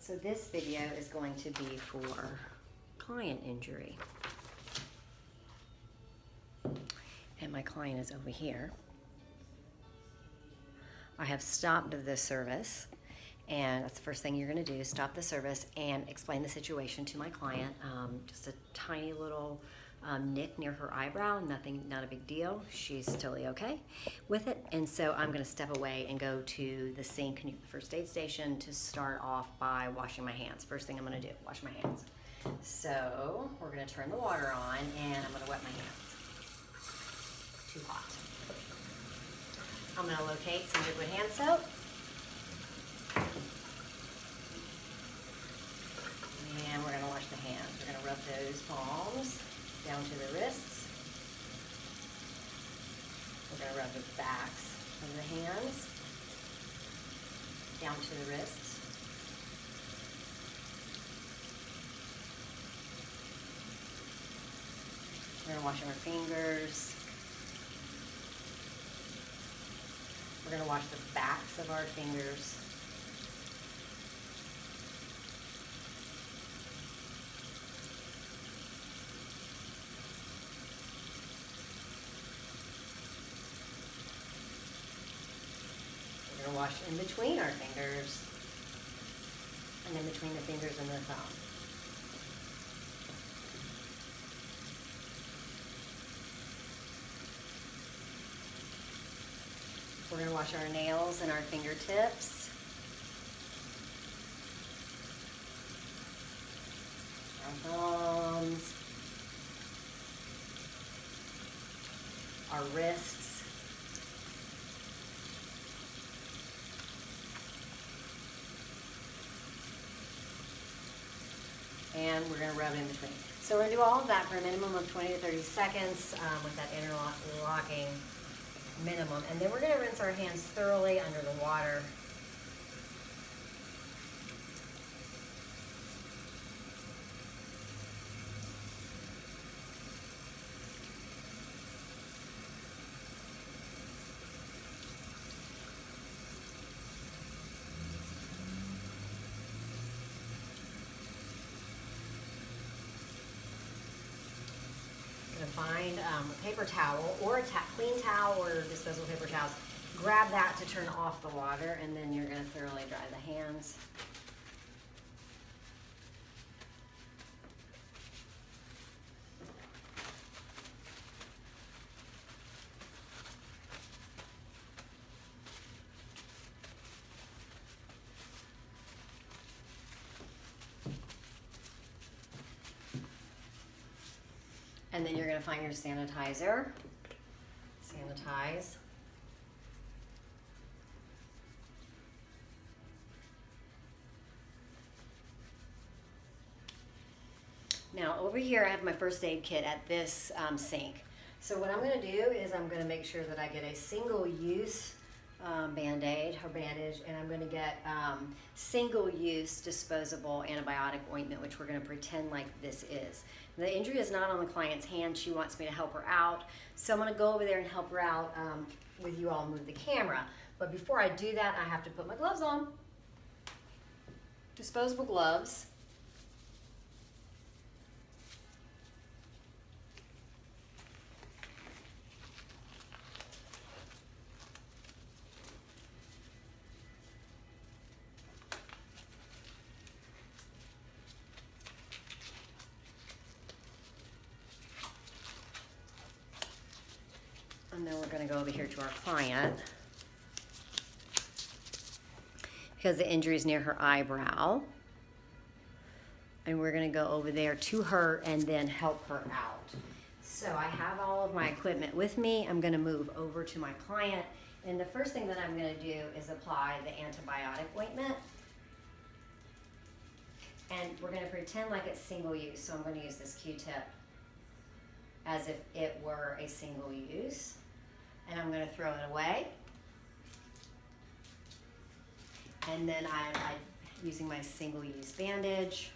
So this video is going to be for client injury. And my client is over here. I have stopped the service, and that's the first thing you're going to do, stop the service and explain the situation to my client. Just a tiny little nick near her eyebrow, nothing, not a big deal. She's totally okay with it. And so I'm going to step away and go to the sink, the first aid station, to start off by washing my hands. First thing I'm going to do, wash my hands. So we're going to turn the water on, and I'm going to wet my hands. Too hot. I'm going to locate some liquid hand soap. And we're going to wash the hands. We're going to rub those palms down to the wrists. We're going to rub the backs of the hands down to the wrists. We're going to wash our fingers. We're going to wash the backs of our fingers. We're going to wash in between our fingers and in between the fingers and the thumb. We're going to wash our nails and our fingertips. Our thumbs. Our wrists. And we're going to rub it in between. So we're going to do all of that for a minimum of 20 to 30 seconds with that interlocking minimum. And then we're going to rinse our hands thoroughly under the water. Find a paper towel or a clean towel or disposable paper towels. Grab that to turn off the water, and then you're going to thoroughly dry the hands. And then you're going to find your sanitizer. Sanitize. Now over here I have my first aid kit at this sink. So what I'm going to do is I'm going to make sure that I get a single-use Band-Aid or bandage, and I'm going to get single-use disposable antibiotic ointment, which we're going to pretend like this is. The injury is not on the client's hand. She wants me to help her out. So I'm going to go over there and help her out with you all move the camera. But before I do that, I have to put my gloves on. Disposable gloves. And then we're going to go over here to our client because the injury is near her eyebrow. And we're going to go over there to her and then help her out. So I have all of my equipment with me. I'm going to move over to my client. And the first thing that I'm going to do is apply the antibiotic ointment. And we're going to pretend like it's single use. So I'm going to use this Q-tip as if it were a single use. And I'm going to throw it away. And then I'm using my single-use bandage.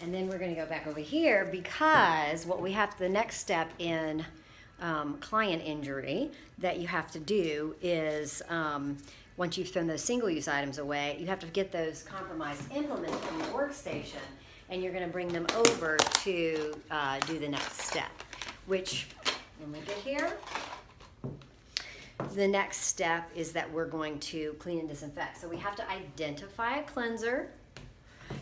And then we're going to go back over here because what we have, the next step in client injury that you have to do is once you've thrown those single-use items away, you have to get those compromised implements from the workstation, and you're going to bring them over to do the next step, which when we get here, the next step is that we're going to clean and disinfect. So we have to identify a cleanser,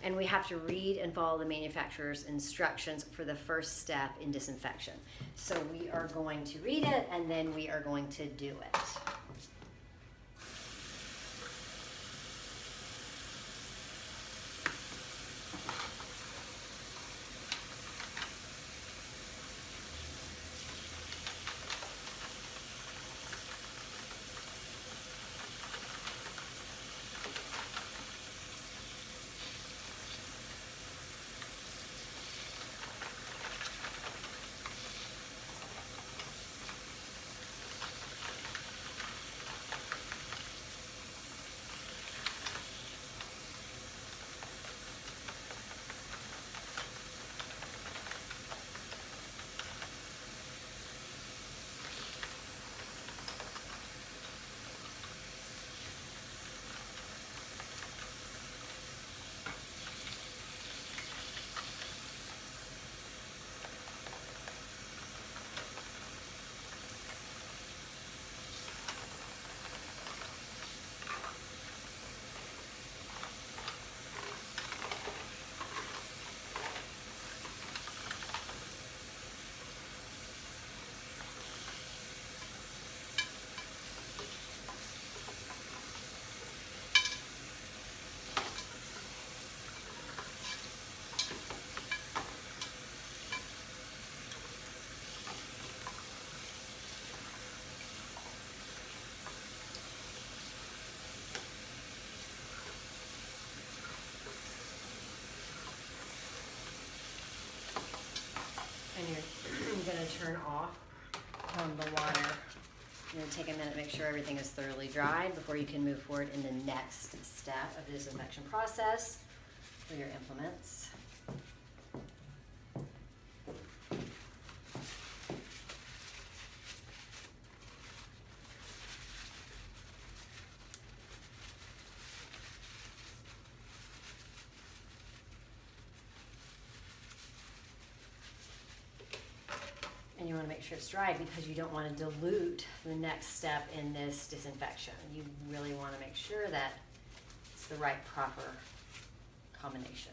and we have to read and follow the manufacturer's instructions for the first step in disinfection. So we are going to read it, and then we are going to do it. And you're going to turn off the water. You're going to take a minute, make sure everything is thoroughly dried before you can move forward in the next step of the disinfection process for your implements. And you want to make sure it's dry because you don't want to dilute the next step in this disinfection. You really want to make sure that it's the right proper combination.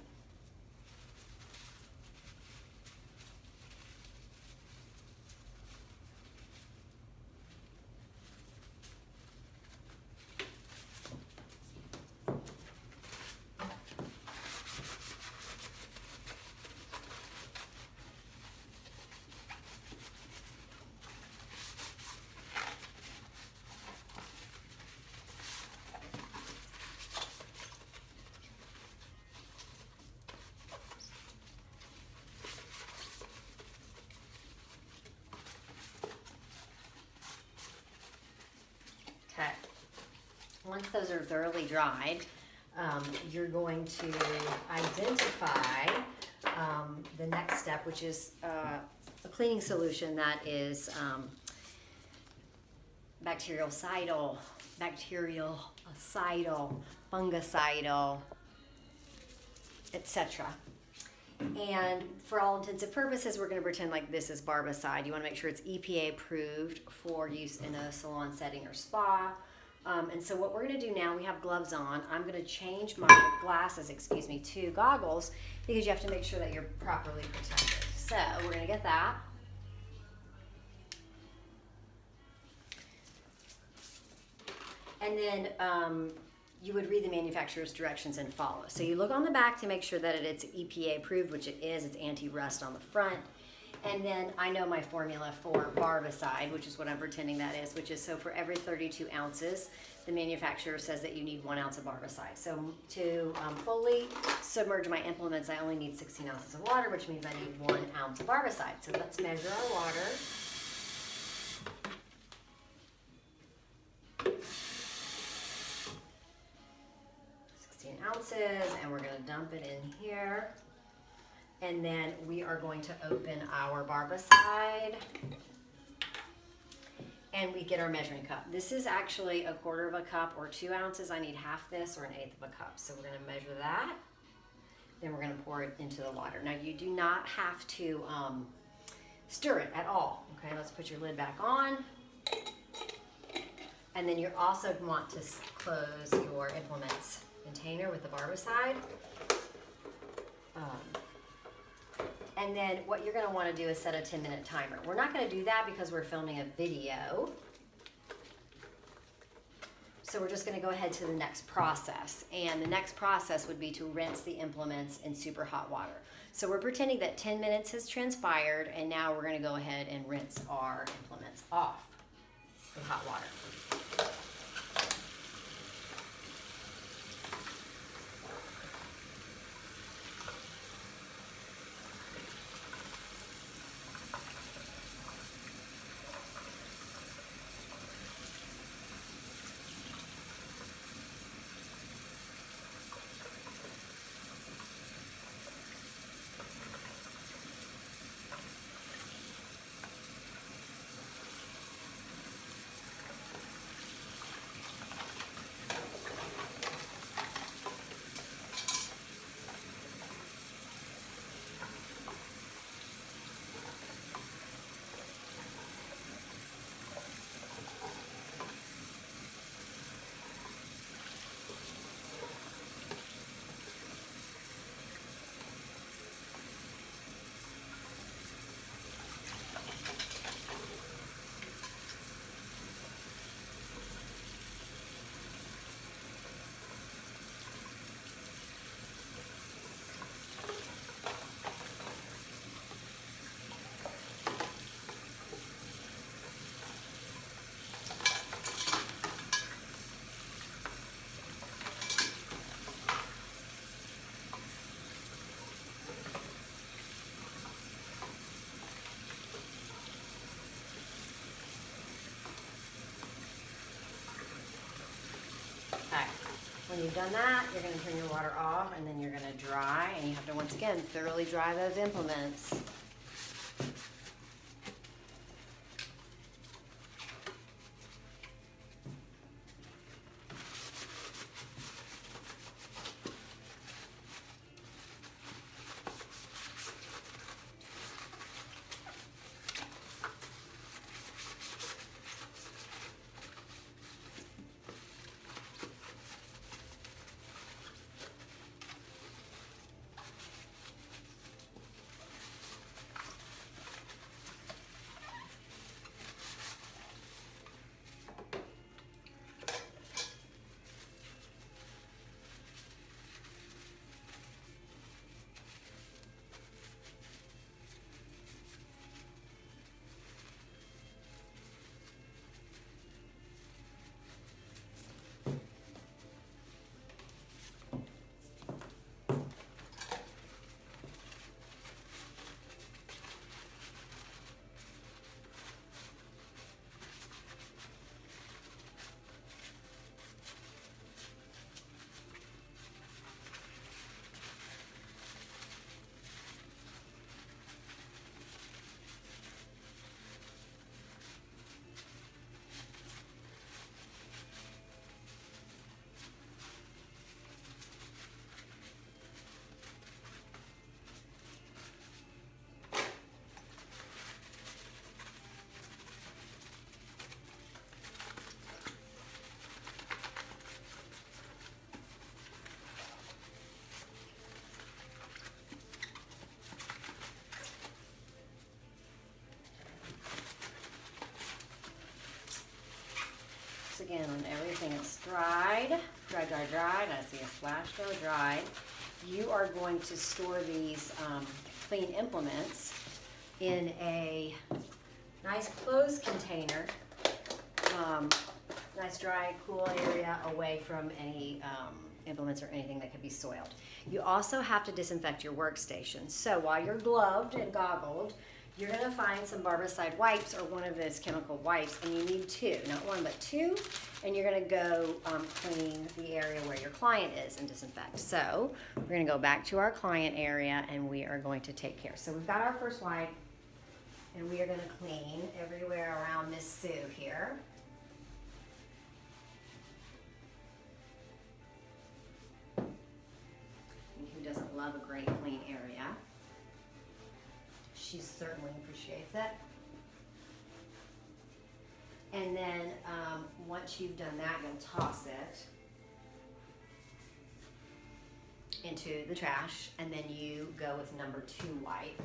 Okay, once those are thoroughly dried, you're going to identify the next step, which is a cleaning solution that is bactericidal, fungicidal, etc. And for all intents and purposes, we're going to pretend like this is Barbicide. You want to make sure it's EPA approved for use in a salon setting or spa. And so what we're going to do now, we have gloves on. I'm going to change my glasses, to goggles because you have to make sure that you're properly protected. So we're going to get that. And then you would read the manufacturer's directions and follow. So you look on the back to make sure that it's EPA approved, which it is. It's anti-rust on the front. And then I know my formula for Barbicide, which is what I'm pretending that is, which is so for every 32 ounces, the manufacturer says that you need 1 ounce of Barbicide. So to fully submerge my implements, I only need 16 ounces of water, which means I need 1 ounce of Barbicide. So let's measure our water. Ounces, and we're going to dump it in here. And then we are going to open our barbicide. And we get our measuring cup. This is actually 1/4 of a cup or 2 ounces. I need half this or 1/8 of a cup. So we're gonna measure that. Then we're gonna pour it into the water. Now you do not have to stir it at all. Okay, let's put your lid back on. And then you also want to close your implements container with the barbicide. And then what you're going to want to do is set a 10-minute timer. We're not going to do that because we're filming a video. So we're just going to go ahead to the next process. And the next process would be to rinse the implements in super hot water. So we're pretending that 10 minutes has transpired, and now we're going to go ahead and rinse our implements off with hot water. When you've done that, you're going to turn your water off, and then you're going to dry, and you have to, once again, thoroughly dry those implements. Again, when everything is dried, dried, I see a splash go dried, you are going to store these clean implements in a nice closed container, nice dry, cool area away from any implements or anything that could be soiled. You also have to disinfect your workstation. So while you're gloved and goggled, You're gonna find some Barbicide wipes or one of those chemical wipes, and you need two, not one, but two. And you're gonna go clean the area where your client is and disinfect. So we're gonna go back to our client area and we are going to take care. So we've got our first wipe and we are gonna clean everywhere around Miss Sue here. And who doesn't love a great clean area? She certainly appreciates it. And then once you've done that, you'll toss it into the trash, and then you go with number 2 wipe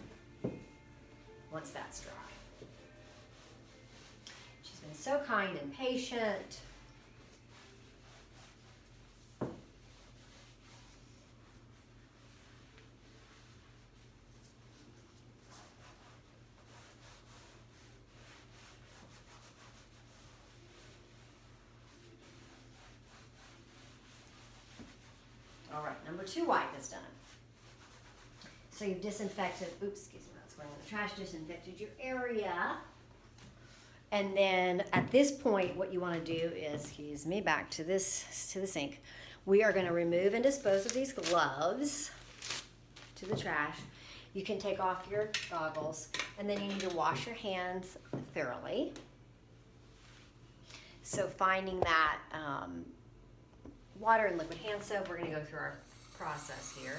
once that's dry. She's been so kind and patient. All right, number 2 wipe is done. So you've disinfected, oops, excuse me, that's going in the trash, disinfected your area. And then at this point, what you want to do is, excuse me, back to the sink. We are going to remove and dispose of these gloves to the trash. You can take off your goggles, and then you need to wash your hands thoroughly. So finding that water and liquid hand soap, we're going to go through our process here.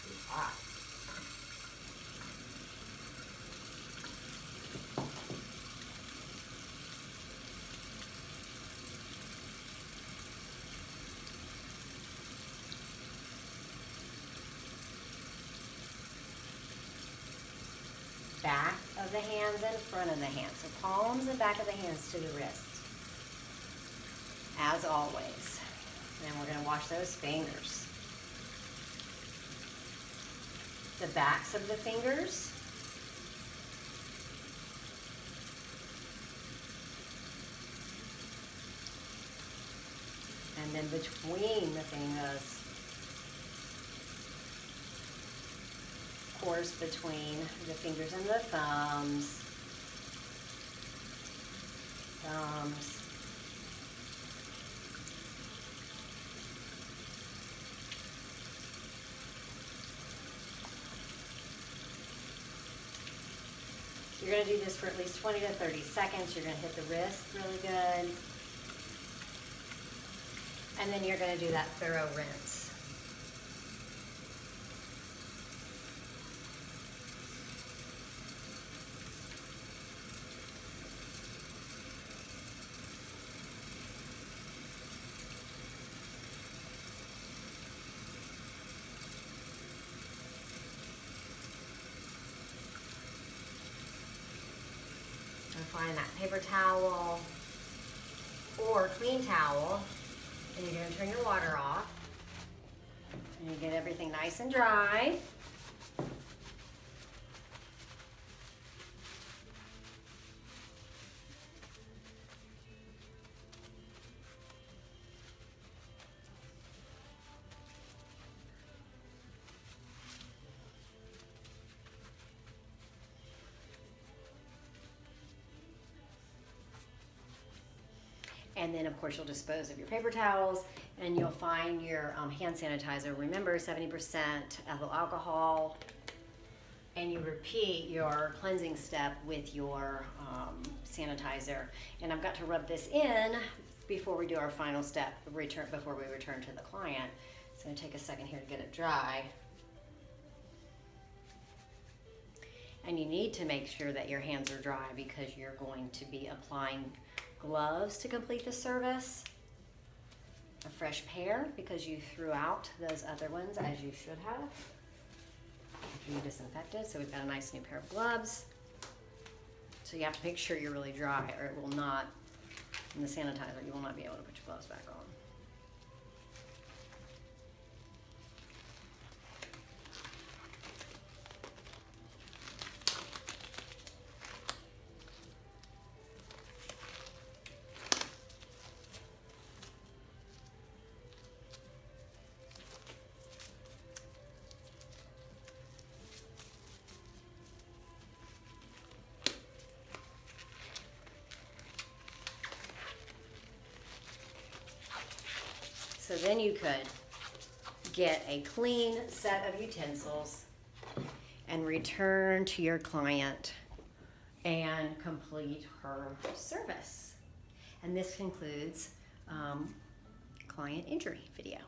It's hot. Back of the hands and front of the hands. So palms and back of the hands to the wrists. As always. And then we're going to wash those fingers. The backs of the fingers. And then between the fingers. Of course, between the fingers and the thumbs. You're going to do this for at least 20 to 30 seconds. You're going to hit the wrist really good. And then you're going to do that thorough rinse. Find that paper towel or clean towel, and you're going to turn your water off, and you get everything nice and dry. And then, of course, you'll dispose of your paper towels, and you'll find your hand sanitizer. Remember, 70% ethyl alcohol, and you repeat your cleansing step with your sanitizer. And I've got to rub this in before we do our final step, before we return to the client. It's going to take a second here to get it dry. And you need to make sure that your hands are dry because you're going to be applying gloves to complete the service. A fresh pair because you threw out those other ones as you should have after you disinfected. So we've got a nice new pair of gloves. So you have to make sure you're really dry or it will not, in the sanitizer, you will not be able to put your gloves back on. So then you could get a clean set of utensils and return to your client and complete her service. And this concludes client injury video.